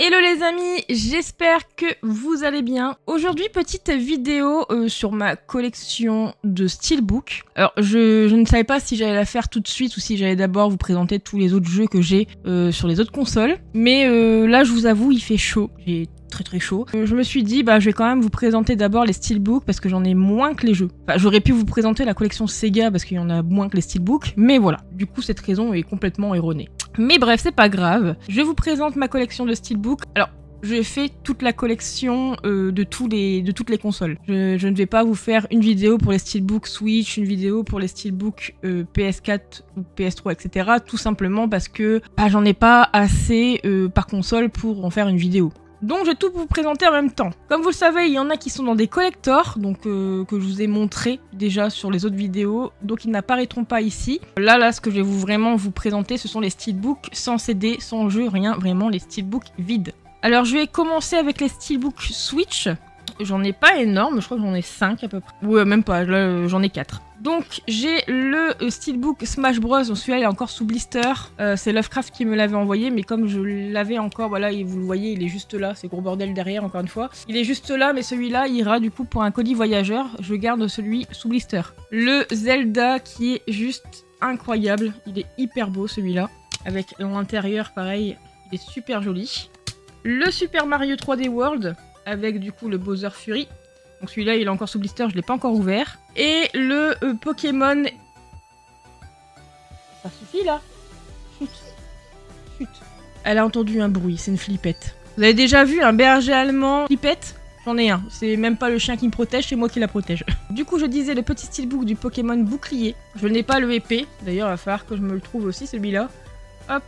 Hello les amis, j'espère que vous allez bien. Aujourd'hui, petite vidéo sur ma collection de steelbook. Alors, je ne savais pas si j'allais la faire tout de suite ou si j'allais d'abord vous présenter tous les autres jeux que j'ai sur les autres consoles. Mais là, je vous avoue, il fait chaud. J'ai très chaud. Je me suis dit, je vais quand même vous présenter d'abord les steelbooks parce que j'en ai moins que les jeux. Enfin, j'aurais pu vous présenter la collection Sega parce qu'il y en a moins que les steelbooks. Mais voilà, du coup, cette raison est complètement erronée. Mais bref, c'est pas grave. Je vous présente ma collection de steelbook. Alors, je fais toute la collection de toutes les consoles. Je ne vais pas vous faire une vidéo pour les steelbooks Switch, une vidéo pour les steelbooks PS4 ou PS3, etc. Tout simplement parce que j'en ai pas assez par console pour en faire une vidéo. Donc je vais tout vous présenter en même temps. Comme vous le savez, il y en a qui sont dans des collectors, donc que je vous ai montré déjà sur les autres vidéos, donc ils n'apparaîtront pas ici. Là, ce que je vais vraiment vous présenter, ce sont les steelbooks sans CD, sans jeu, rien, vraiment les steelbooks vides. Alors je vais commencer avec les steelbooks Switch. J'en ai pas énorme, je crois que j'en ai 5 à peu près. Ouais, même pas, là j'en ai 4. Donc j'ai le steelbook Smash Bros, celui-là il est encore sous blister, c'est Lovecraft qui me l'avait envoyé, mais comme je l'avais encore, voilà, et vous le voyez, il est juste là, c'est gros bordel derrière encore une fois. Il est juste là, mais celui-là ira du coup pour un colis voyageur, je garde celui sous blister. Le Zelda qui est juste incroyable, il est hyper beau celui-là, avec l'intérieur pareil, il est super joli. Le Super Mario 3D World, avec du coup le Bowser Fury. Donc celui-là, il est encore sous blister, je l'ai pas encore ouvert. Et le Pokémon... Ça suffit là. Chut. Elle a entendu un bruit, c'est une flippette. Vous avez déjà vu un berger allemand flippette? J'en ai un. C'est même pas le chien qui me protège, c'est moi qui la protège. Du coup, je disais le petit steelbook du Pokémon Bouclier. Je n'ai pas le épée. D'ailleurs, il va falloir que je me le trouve aussi, celui-là. Hop.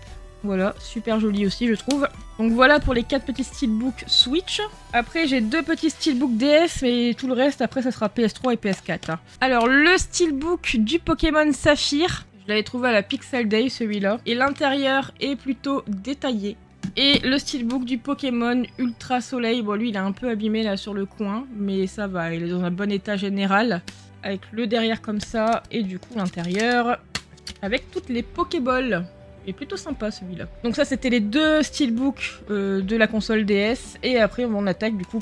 Voilà, super joli aussi je trouve. Donc voilà pour les 4 petits steelbooks Switch. Après j'ai 2 petits steelbooks DS, mais tout le reste après ça sera PS3 et PS4. Hein. Alors le steelbook du Pokémon Saphir, je l'avais trouvé à la Pixel Day celui-là. Et l'intérieur est plutôt détaillé. Et le steelbook du Pokémon Ultra Soleil, bon lui il est un peu abîmé là sur le coin, mais ça va, il est dans un bon état général. Avec le derrière comme ça, et du coup l'intérieur avec toutes les Pokéballs. Il est plutôt sympa celui-là. Donc ça c'était les 2 steelbooks de la console DS. Et après on attaque du coup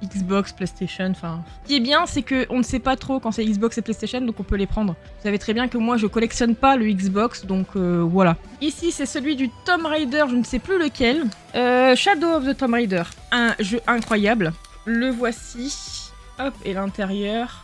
Xbox, PlayStation, enfin... Ce qui est bien c'est qu'on ne sait pas trop quand c'est Xbox et PlayStation, donc on peut les prendre. Vous savez très bien que moi je collectionne pas le Xbox, donc voilà. Ici c'est celui du Tomb Raider, je ne sais plus lequel. Shadow of the Tomb Raider. Un jeu incroyable. Le voici. Hop, et l'intérieur...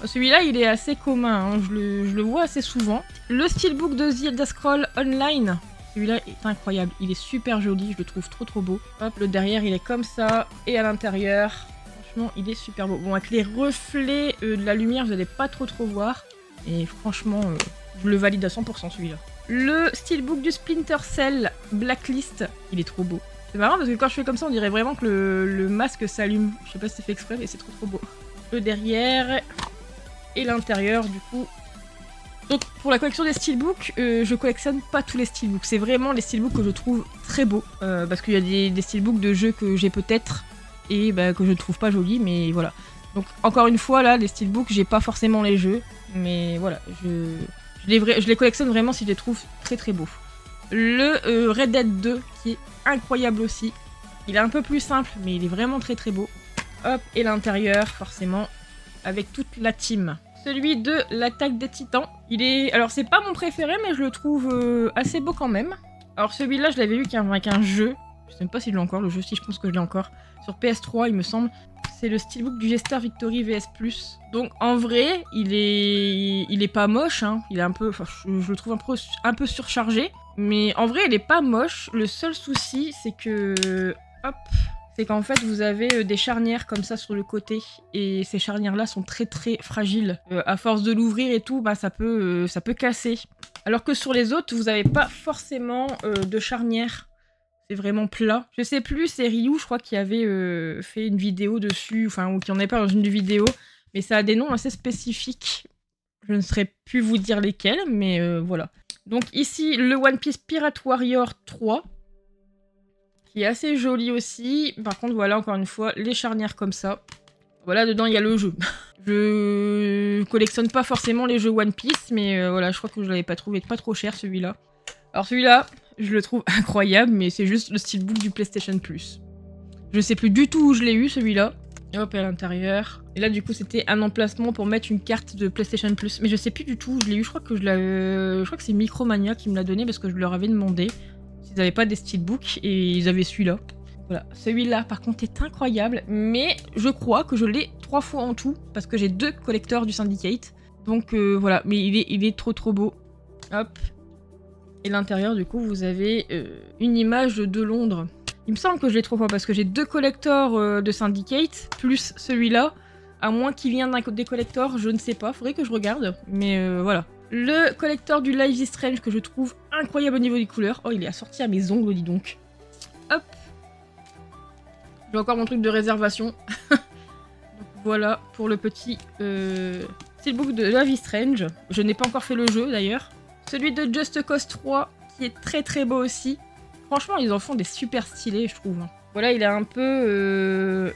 Celui-là, il est assez commun, hein. je le vois assez souvent. Le steelbook de The Elder Scrolls Online, celui-là est incroyable, il est super joli, je le trouve trop beau. Hop, le derrière, il est comme ça, et à l'intérieur, franchement, il est super beau. Bon, avec les reflets de la lumière, vous n'allez pas trop voir, et franchement, je le valide à 100% celui-là. Le steelbook du Splinter Cell Blacklist, il est trop beau. C'est marrant parce que quand je fais comme ça, on dirait vraiment que le masque s'allume. Je sais pas si c'est fait exprès, mais c'est trop beau. Le derrière... et l'intérieur du coup. Donc pour la collection des steelbooks, je collectionne pas tous les steelbooks, c'est vraiment les steelbooks que je trouve très beaux, parce qu'il y a des steelbooks de jeux que j'ai peut-être et que je ne trouve pas jolis, mais voilà. Donc encore une fois là, les steelbooks, j'ai pas forcément les jeux, mais voilà, je les collectionne vraiment si je les trouve très beaux. Le Red Dead 2 qui est incroyable aussi, il est un peu plus simple, mais il est vraiment très beau. Hop, et l'intérieur forcément, avec toute la team. Celui de l'attaque des titans, il est... Alors c'est pas mon préféré, mais je le trouve assez beau quand même. Alors celui-là, je l'avais eu avec un jeu. Je sais même pas si je l'ai encore, le jeu, si je pense que je l'ai encore. Sur PS3, il me semble. C'est le steelbook du Jester Victory VS+. Donc en vrai, il est pas moche, hein. Il est un peu... Enfin, je le trouve un peu surchargé. Mais en vrai, il est pas moche. Le seul souci, c'est que... Hop... C'est qu'en fait, vous avez des charnières comme ça sur le côté, et ces charnières-là sont très fragiles. À force de l'ouvrir et tout, ça peut casser. Alors que sur les autres, vous n'avez pas forcément de charnière. C'est vraiment plat. Je sais plus, c'est Ryu, je crois, qui avait fait une vidéo dessus, enfin, ou qui en avait pas dans une vidéo, mais ça a des noms assez spécifiques. Je ne saurais plus vous dire lesquels, mais voilà. Donc ici, le One Piece Pirate Warrior 3. Qui est assez joli aussi. Par contre, voilà, encore une fois, les charnières comme ça. Voilà, dedans, il y a le jeu. Je collectionne pas forcément les jeux One Piece, mais voilà, je crois que je l'avais pas trouvé pas trop cher, celui-là. Alors celui-là, Je le trouve incroyable, mais c'est juste le steelbook du PlayStation Plus. Je sais plus du tout où je l'ai eu, celui-là. Hop, à l'intérieur. Et là, du coup, c'était un emplacement pour mettre une carte de PlayStation Plus. Mais je sais plus du tout où je l'ai eu. Je crois que c'est Micromania qui me l'a donné parce que je leur avais demandé s'ils n'avaient pas des steelbooks et ils avaient celui-là. Voilà. Celui-là, par contre, est incroyable. Mais je crois que je l'ai 3 fois en tout parce que j'ai 2 collecteurs du Syndicate. Donc voilà. Mais il est trop beau. Hop. Et l'intérieur, du coup, vous avez une image de Londres. Il me semble que je l'ai 3 fois parce que j'ai 2 collecteurs de Syndicate, plus celui-là. À moins qu'il vienne des collecteurs, je ne sais pas, faudrait que je regarde. Mais voilà. Le collecteur du Life is Strange que je trouve incroyable au niveau des couleurs. Oh, il est assorti à mes ongles, dis donc. Hop. J'ai encore mon truc de réservation. Donc voilà pour le petit steelbook de Life is Strange. Je n'ai pas encore fait le jeu d'ailleurs. Celui de Just Cause 3 qui est très beau aussi. Franchement, ils en font des super stylés, je trouve. Voilà, il est un peu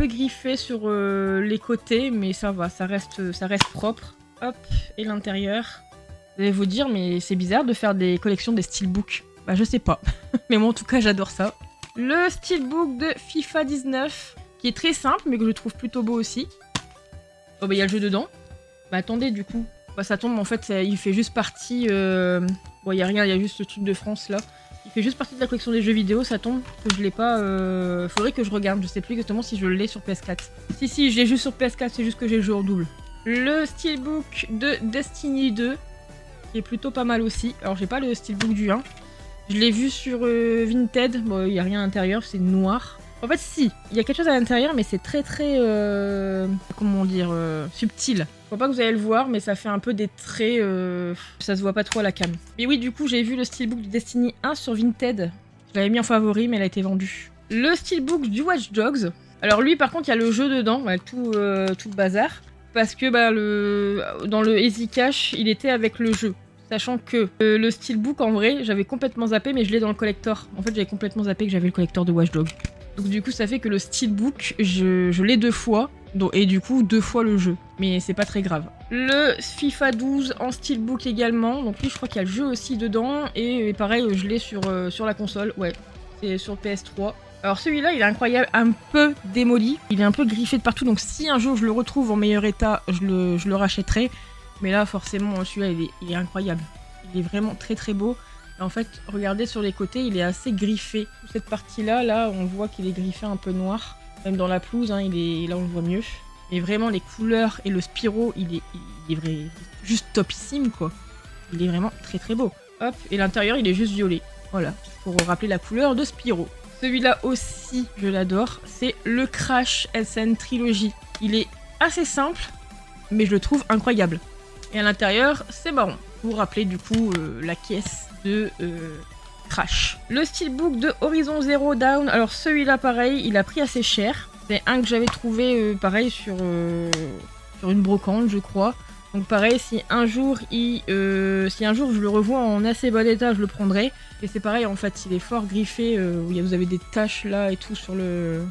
griffé sur les côtés, mais ça va, ça reste propre. Hop, et l'intérieur. Vous allez vous dire, mais c'est bizarre de faire des collections des steelbooks. Bah, je sais pas. Mais moi, en tout cas, j'adore ça. Le steelbook de FIFA 19, qui est très simple, mais que je trouve plutôt beau aussi. Oh, bah, il y a le jeu dedans. Bah, attendez, du coup. Bah, ça tombe, en fait, il fait juste partie... Bon, il y a rien, il y a juste le truc de France, là. Il fait juste partie de la collection des jeux vidéo, ça tombe que je l'ai pas... Faudrait que je regarde, je sais plus exactement si je l'ai sur PS4. Si, je l'ai juste sur PS4, c'est juste que j'ai le jeu en double. Le steelbook de Destiny 2, qui est plutôt pas mal aussi. Alors j'ai pas le steelbook du 1. Je l'ai vu sur Vinted, bon il y a rien à l'intérieur, c'est noir. En fait si, il y a quelque chose à l'intérieur mais c'est très comment dire, subtil. Je crois pas que vous allez le voir mais ça fait un peu des traits, ça se voit pas trop à la cam. Mais oui du coup j'ai vu le steelbook du Destiny 1 sur Vinted. Je l'avais mis en favori mais elle a été vendue. Le steelbook du Watch Dogs. Alors lui par contre il y a le jeu dedans, ouais, tout le bazar. Parce que bah, dans le Easy Cash, il était avec le jeu. Sachant que le steelbook, en vrai, j'avais complètement zappé, mais je l'ai dans le collector. En fait, j'avais complètement zappé que j'avais le collector de Watch Dogs. Donc du coup, ça fait que le steelbook, je l'ai 2 fois. Et du coup, 2 fois le jeu. Mais c'est pas très grave. Le FIFA 12 en steelbook également. Donc lui, je crois qu'il y a le jeu aussi dedans. Et pareil, je l'ai sur la console. Ouais, c'est sur PS3. Alors celui-là, il est incroyable, un peu démoli. Il est un peu griffé de partout, donc si un jour je le retrouve en meilleur état, je le rachèterai. Mais là, forcément, celui-là, il est incroyable. Il est vraiment très beau. Et en fait, regardez sur les côtés, il est assez griffé. Cette partie-là, là, on voit qu'il est griffé un peu noir. Même dans la pelouse, hein, là on le voit mieux. Et vraiment, les couleurs et le Spyro, il est juste topissime, quoi. Il est vraiment très beau. Hop, et l'intérieur, il est juste violet. Voilà, pour rappeler la couleur de Spyro. Celui-là aussi, je l'adore, c'est le Crash SN Trilogy. Il est assez simple, mais je le trouve incroyable. Et à l'intérieur, c'est marron. Vous rappelez du coup la caisse de Crash. Le steelbook de Horizon Zero Dawn, alors celui-là pareil, il a pris assez cher. C'est un que j'avais trouvé pareil sur une brocante, je crois. Donc pareil, si un jour je le revois en assez bon état, je le prendrai. Et c'est pareil, en fait, il est fort griffé, vous avez des taches là et tout sur le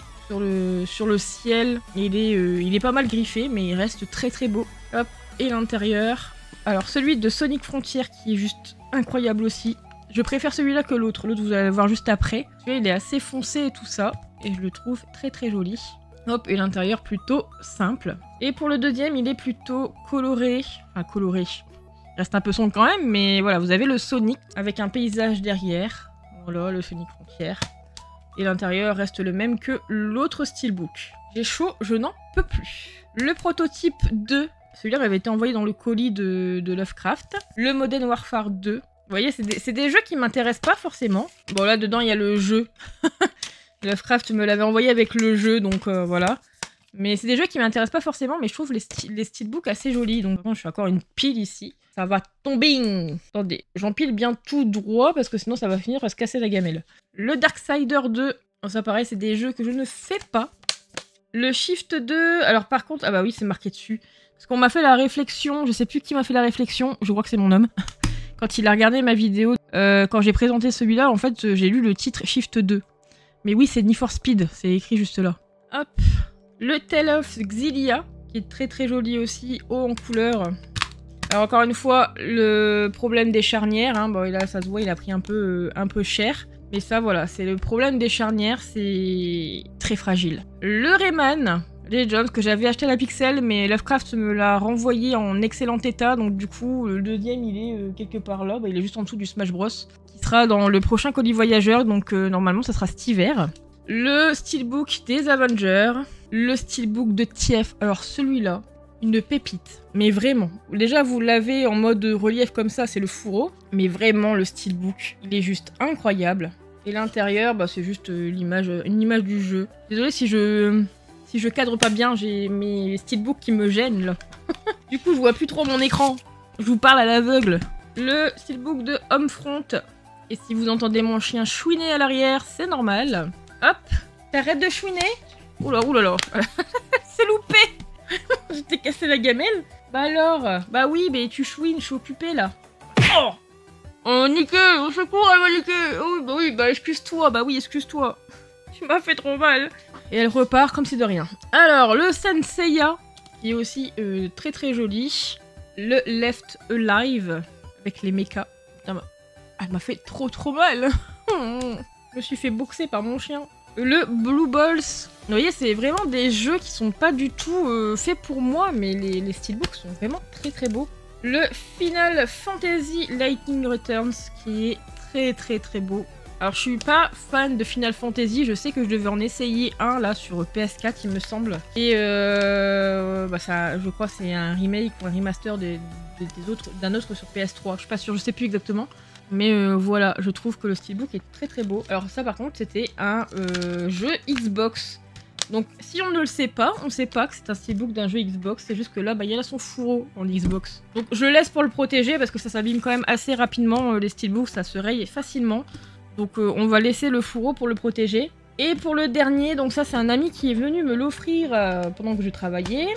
ciel. Il est pas mal griffé, mais il reste très beau. Hop, et l'intérieur. Alors celui de Sonic Frontier qui est juste incroyable aussi. Je préfère celui-là que l'autre. L'autre, vous allez le voir juste après. Celui-là, il est assez foncé et tout ça. Et je le trouve très joli. Hop, et l'intérieur plutôt simple. Et pour le deuxième, il est plutôt coloré. Enfin, coloré. Il reste un peu sombre quand même, mais voilà, vous avez le Sonic avec un paysage derrière. Voilà, le Sonic Frontier. Et l'intérieur reste le même que l'autre steelbook. J'ai chaud, je n'en peux plus. Le prototype 2, celui-là avait été envoyé dans le colis de Lovecraft. Le Modern Warfare 2. Vous voyez, c'est des jeux qui m'intéressent pas forcément. Bon, là, dedans, il y a le jeu. Lovecraft me l'avait envoyé avec le jeu, donc voilà. Mais c'est des jeux qui m'intéressent pas forcément, mais je trouve les steelbooks assez jolis. Donc je fais encore une pile ici. Ça va tomber. Attendez, j'empile bien tout droit parce que sinon ça va finir par se casser la gamelle. Le Darksider 2, ça pareil, c'est des jeux que je ne fais pas. Le Shift 2, alors par contre, ah bah oui, c'est marqué dessus. Parce qu'on m'a fait la réflexion, je sais plus qui m'a fait la réflexion, je crois que c'est mon homme. Quand il a regardé ma vidéo, quand j'ai présenté celui-là, en fait, j'ai lu le titre Shift 2. Mais oui, c'est Need for Speed, c'est écrit juste là. Hop. Le Tale of Xillia, qui est très joli aussi, haut en couleur. Alors encore une fois, le problème des charnières, hein, bon là ça se voit, il a pris un peu cher. Mais ça voilà, c'est le problème des charnières, c'est très fragile. Le Rayman Legends que j'avais acheté à la Pixel, mais Lovecraft me l'a renvoyé en excellent état, donc du coup le deuxième il est quelque part là, bah, il est juste en dessous du Smash Bros. Qui sera dans le prochain colis voyageur, donc normalement ça sera cet hiver. Le Steelbook des Avengers, le Steelbook de TF, alors celui-là, une pépite, mais vraiment. Déjà, vous l'avez en mode relief comme ça, c'est le fourreau. Mais vraiment, le steelbook, il est juste incroyable. Et l'intérieur, bah, c'est juste une image du jeu. Désolée si je cadre pas bien, j'ai mes steelbooks qui me gênent, là. Du coup, je vois plus trop mon écran. Je vous parle à l'aveugle. Le steelbook de Homefront. Et si vous entendez mon chien chouiner à l'arrière, c'est normal. Hop, t'arrêtes de chouiner. Oula, oulala. C'est loupé. Je t'ai cassé la gamelle. Bah alors, bah oui, mais tu chouines, je suis occupée là. Oh, oh niqué, au secours, elle m'a niqué. Oh, bah excuse-toi, bah oui, excuse-toi. Tu m'as fait trop mal. Et elle repart comme si de rien. Alors, le Senseiya, qui est aussi très très joli. Le Left Alive, avec les mechas. Putain, elle m'a fait trop mal. Je me suis fait boxer par mon chien. Le Blue Balls. Vous voyez, c'est vraiment des jeux qui sont pas du tout faits pour moi, mais les steelbooks sont vraiment très très beaux. Le Final Fantasy Lightning Returns, qui est très beau. Alors, je suis pas fan de Final Fantasy, je sais que je devais en essayer un là sur PS4, il me semble. Et bah ça, je crois que c'est un remake ou un remaster d'un autre sur PS3, je suis pas sûre, je sais plus exactement. Mais voilà, je trouve que le steelbook est très beau. Alors ça par contre c'était un jeu Xbox. Donc si on ne le sait pas, on sait pas que c'est un steelbook d'un jeu Xbox. C'est juste que là, bah, il y a son fourreau en Xbox. Donc je le laisse pour le protéger parce que ça s'abîme quand même assez rapidement. Les steelbooks ça se raye facilement. Donc on va laisser le fourreau pour le protéger. Et pour le dernier, donc ça c'est un ami qui est venu me l'offrir pendant que je travaillais.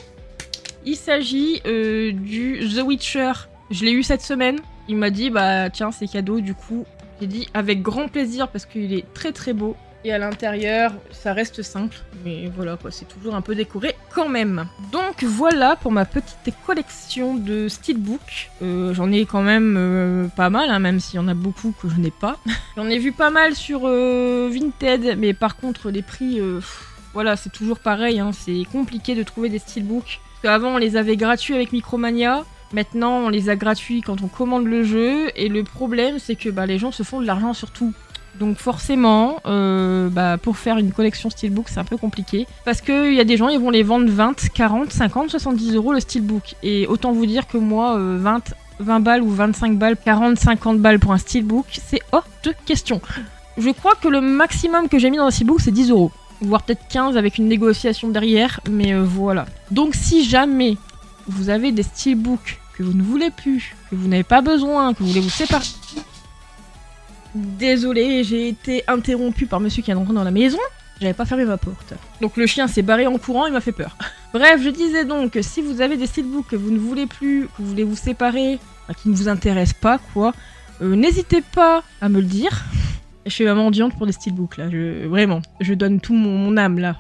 Il s'agit du The Witcher. Je l'ai eu cette semaine. Il m'a dit, bah tiens, c'est cadeau, du coup. J'ai dit avec grand plaisir parce qu'il est très beau. Et à l'intérieur, ça reste simple. Mais voilà, quoi, c'est toujours un peu décoré quand même. Donc voilà pour ma petite collection de steelbook. J'en ai quand même pas mal, hein, même s'il y en a beaucoup que je n'ai pas. J'en ai vu pas mal sur Vinted, mais par contre, les prix, voilà, c'est toujours pareil. Hein, c'est compliqué de trouver des steelbooks. Parce qu'avant, on les avait gratuits avec Micromania. Maintenant, on les a gratuits quand on commande le jeu, et le problème, c'est que bah, les gens se font de l'argent sur tout. Donc forcément, bah, pour faire une collection steelbook, c'est un peu compliqué. Parce qu'il y a des gens, ils vont les vendre 20, 40, 50, 70 € le steelbook. Et autant vous dire que moi, 20 balles ou 25 balles, 40, 50 balles pour un steelbook, c'est hors de question. Je crois que le maximum que j'ai mis dans un steelbook, c'est 10 €. Voire peut-être 15 avec une négociation derrière, mais voilà. Donc si jamais vous avez des steelbooks que vous ne voulez plus, que vous n'avez pas besoin, que vous voulez vous séparer... Désolée, j'ai été interrompue par monsieur qui est rentré dans la maison. J'avais pas fermé ma porte. Donc le chien s'est barré en courant, il m'a fait peur. Bref, je disais donc que si vous avez des steelbooks que vous ne voulez plus, que vous voulez vous séparer, qui ne vous intéressent pas, quoi, n'hésitez pas à me le dire. Je suis vraiment mendiante pour des steelbooks, là. Vraiment, je donne tout mon âme, là.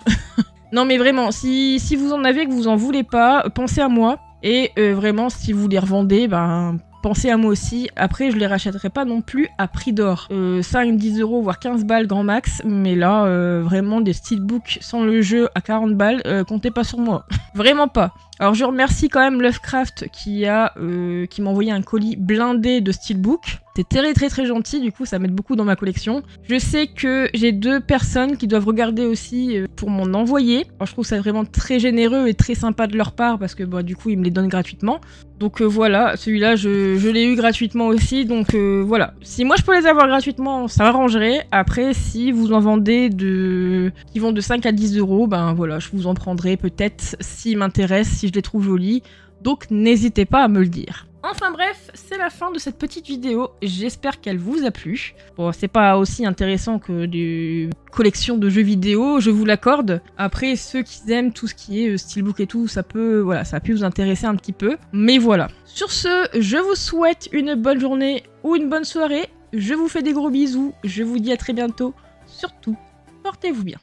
Non mais vraiment, si vous en avez que vous en voulez pas, pensez à moi. Et vraiment, si vous les revendez, ben... pensez à moi aussi. Après, je les rachèterai pas non plus à prix d'or. 5, 10 €, voire 15 balles grand max. Mais là, vraiment, des steelbooks sans le jeu à 40 balles, comptez pas sur moi. Vraiment pas. Alors, je remercie quand même Lovecraft qui m'a envoyé un colis blindé de steelbook. C'est très gentil, du coup, ça m'aide beaucoup dans ma collection. Je sais que j'ai 2 personnes qui doivent regarder aussi pour m'en envoyer. Alors, je trouve ça vraiment très généreux et très sympa de leur part parce que, bah, du coup, ils me les donnent gratuitement. Donc voilà, celui-là, je l'ai eu gratuitement aussi, donc voilà. Si moi je peux les avoir gratuitement, ça m'arrangerait. Après, si vous en vendez qui vont de 5 à 10 €, ben voilà, je vous en prendrai peut-être s'ils m'intéressent, si je les trouve jolis. Donc n'hésitez pas à me le dire. Enfin bref, c'est la fin de cette petite vidéo, j'espère qu'elle vous a plu. Bon, c'est pas aussi intéressant que des collections de jeux vidéo, je vous l'accorde. Après, ceux qui aiment tout ce qui est steelbook et tout, ça peut, voilà, ça a pu vous intéresser un petit peu. Mais voilà. Sur ce, je vous souhaite une bonne journée ou une bonne soirée. Je vous fais des gros bisous, je vous dis à très bientôt. Surtout, portez-vous bien.